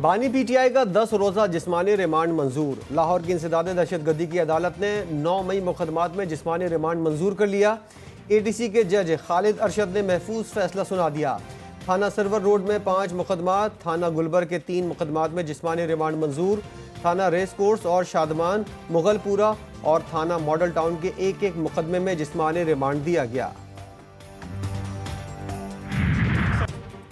بانی P T I کا 10 روزہ جسمانی ریمانڈ منظور۔ لاہور کی انسداد دہشت گردی کی عدالت نے 9 مئی مقدمات میں جسمانی ریمانڈ منظور کر لیا۔ اے ٹی سی کے جج خالد ارشد نے محفوظ فیصلہ سنا دیا۔ تھانہ سرور روڈ میں 5 مقدمات، تھانہ گلبر کے 3 مقدمات میں جسمانی ریمانڈ منظور، تھانہ ریس کورس اور شادمان، مغل پورہ اور تھانہ ماڈل ٹاؤن کے ایک مقدمے میں جسمانی ریمانڈ دیا گیا۔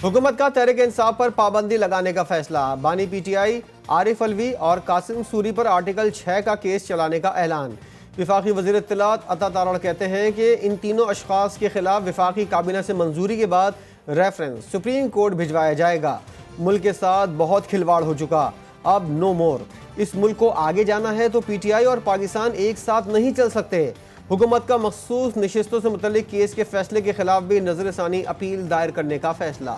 حکومت کا تحریک انصاف پر پابندی لگانے کا فیصلہ۔ بانی پی ٹی آئی، عارف الوی اور قاسم سوری پر آرٹیکل 6 کا کیس چلانے کا اعلان۔ وفاقی وزیر اطلاعات عطا تارڑ کہتے ہیں کہ ان تینوں اشخاص کے خلاف وفاقی کابینہ سے منظوری کے بعد ریفرنس سپریم کورٹ بھجوایا جائے گا۔ ملک کے ساتھ بہت کھلواڑ ہو چکا، اب نو مور۔ اس ملک کو آگے جانا ہے تو پی ٹی آئی اور پاکستان ایک ساتھ نہیں چل سکتے۔ حکومت کا مخصوص نشستوں سے متعلق کیس کے فیصلے کے خلاف بھی نظر ثانی اپیل دائر کرنے کا فیصلہ۔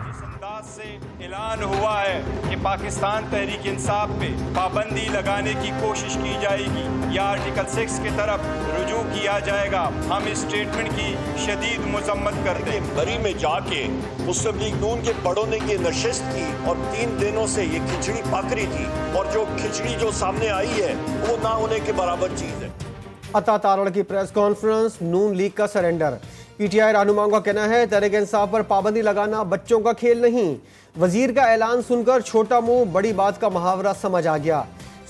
جس انداز سے اعلان ہوا ہے کہ پاکستان تحریک انصاف پہ پابندی لگانے کی کوشش کی جائے گی یا آرٹیکل 6 کی طرف رجوع کیا جائے گا، ہم اس اسٹیٹمنٹ کی شدید مذمت کرتے ہیں۔ بری میں جا کے مسلم لیگ نون کے بڑوں نے یہ نشست کی اور 3 دنوں سے یہ کھچڑی پک رہی تھی، اور جو کھچڑی جو سامنے آئی ہے وہ نہ ہونے کے برابر چیز ہے۔ عطا تارڑ کی پریس کانفرنس، نون لیگ کا سرنڈر۔ پی ٹی آئی رہنماؤں کا کہنا ہے تحریک انصاف پر پابندی لگانا بچوں کا کھیل نہیں۔ وزیر کا اعلان سن کر چھوٹا منہ بڑی بات کا محاورہ سمجھ آ گیا۔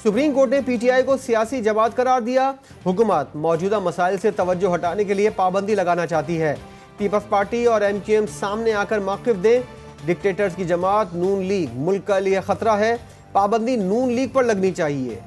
سپریم کورٹ نے پی ٹی آئی کو سیاسی جماعت قرار دیا۔ حکومت موجودہ مسائل سے توجہ ہٹانے کے لیے پابندی لگانا چاہتی ہے۔ پیپلز پارٹی اور ایم کیو ایم سامنے آ کر موقف دیں۔ ڈکٹیٹرز کی جماعت نون لیگ ملک کے لیے خطرہ ہے، پابندی نون لیگ پر لگنی چاہیے۔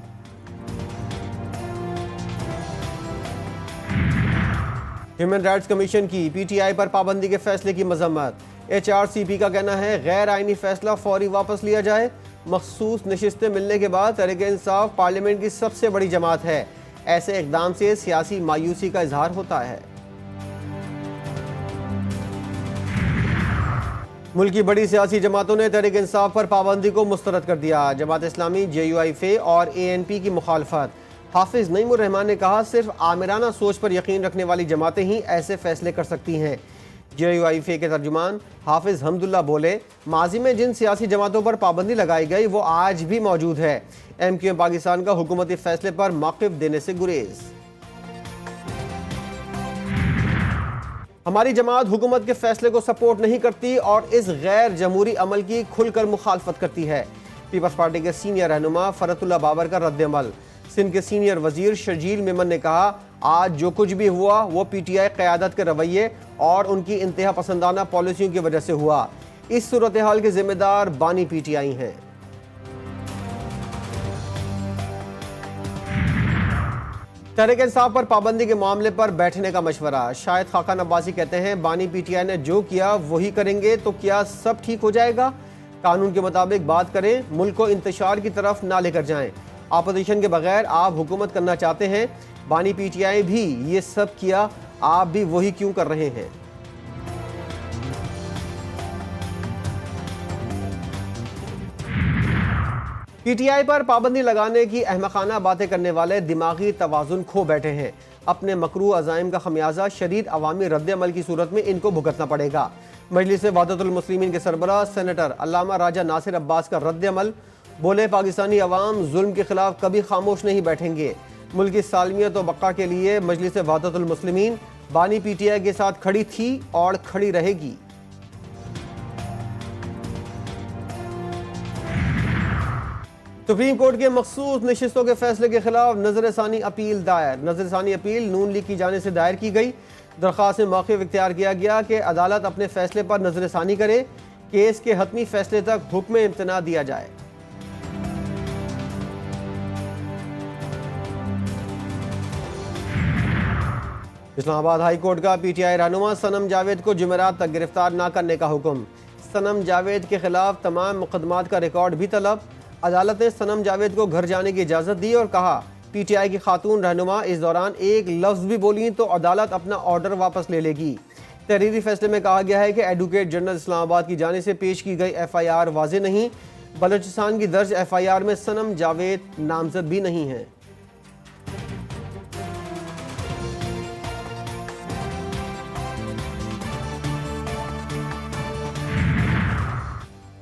ہیومن رائٹس کمیشن کی پی ٹی آئی پر پابندی کے فیصلے کی مذمت۔ ایچ آر سی پی کا کہنا ہے غیر آئینی فیصلہ فوری واپس لیا جائے۔ مخصوص نشستیں ملنے کے بعد تحریک انصاف پارلیمنٹ کی سب سے بڑی جماعت ہے، ایسے اقدام سے سیاسی مایوسی کا اظہار ہوتا ہے۔ ملک کی بڑی سیاسی جماعتوں نے تحریک انصاف پر پابندی کو مسترد کر دیا۔ جماعت اسلامی، جے یو آئی فے اور اے این پی کی مخالفت۔ حافظ نعیم الرحمان نے کہا صرف آمرانہ سوچ پر یقین رکھنے والی جماعتیں ہی ایسے فیصلے کر سکتی ہیں۔ جے یو آئی فے کے ترجمان حافظ حمداللہ بولے ماضی میں جن سیاسی جماعتوں پر پابندی لگائی گئی وہ آج بھی موجود ہے۔ ایم کیو ایم پاکستان کا حکومتی فیصلے پر موقف دینے سے گریز۔ ہماری جماعت حکومت کے فیصلے کو سپورٹ نہیں کرتی اور اس غیر جمہوری عمل کی کھل کر مخالفت کرتی ہے۔ پیپلز پارٹی کے سینئر رہنما فرت اللہ بابر کا رد عمل۔ سندھ کے سینئر وزیر شرجیل میمن نے کہا آج جو کچھ بھی ہوا وہ پی ٹی آئی قیادت کے رویے اور ان کی انتہا پسندانہ پالیسیوں کی وجہ سے ہوا۔ اس صورتحال کے ذمہ دار بانی پی ٹی آئی ہیں۔ تحریک انصاف پر پابندی کے معاملے پر بیٹھنے کا مشورہ۔ شاہد خاقان عباسی کہتے ہیں بانی پی ٹی آئی نے جو کیا وہی کریں گے تو کیا سب ٹھیک ہو جائے گا؟ قانون کے مطابق بات کریں، ملک کو انتشار کی طرف نہ لے کر جائیں۔ اپوزیشن کے بغیر آپ حکومت کرنا چاہتے ہیں، بانی پی ٹی آئی بھی یہ سب کیا، آپ بھی وہی کیوں کر رہے ہیں؟ پی ٹی آئی پر پابندی لگانے کی احمقانہ باتیں کرنے والے دماغی توازن کھو بیٹھے ہیں۔ اپنے مکروہ عزائم کا خمیازہ شدید عوامی رد عمل کی صورت میں ان کو بھگتنا پڑے گا۔ مجلس وحدت المسلمین کے سربراہ سینیٹر علامہ راجہ ناصر عباس کا رد عمل، بولے پاکستانی عوام ظلم کے خلاف کبھی خاموش نہیں بیٹھیں گے۔ ملک کی سالمیت و بقا کے لیے مجلس وحدت المسلمین بانی پی ٹی آئی کے ساتھ کھڑی تھی اور کھڑی رہے گی۔ سپریم کورٹ کے مخصوص نشستوں کے فیصلے کے خلاف نظر ثانی اپیل دائر۔ نظر ثانی اپیل نون لیگ کی جانب سے دائر کی گئی۔ درخواست میں موقف اختیار کیا گیا کہ عدالت اپنے فیصلے پر نظر ثانی کرے، کیس کے حتمی فیصلے تک حکم امتناع دیا جائے۔ اسلام آباد ہائی کورٹ کا پی ٹی آئی رہنما صنم جاوید کو جمعرات تک گرفتار نہ کرنے کا حکم۔ صنم جاوید کے خلاف تمام مقدمات کا ریکارڈ بھی طلب۔ عدالت نے صنم جاوید کو گھر جانے کی اجازت دی اور کہا پی ٹی آئی کی خاتون رہنما اس دوران ایک لفظ بھی بولیں تو عدالت اپنا آرڈر واپس لے لے گی۔ تحریری فیصلے میں کہا گیا ہے کہ ایڈوکیٹ جنرل اسلام آباد کی جانب سے پیش کی گئی ایف آئی آر واضح نہیں۔ بلوچستان کی درج ایف آئی آر میں صنم جاوید نامزد بھی نہیں ہیں۔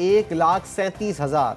1,37,000।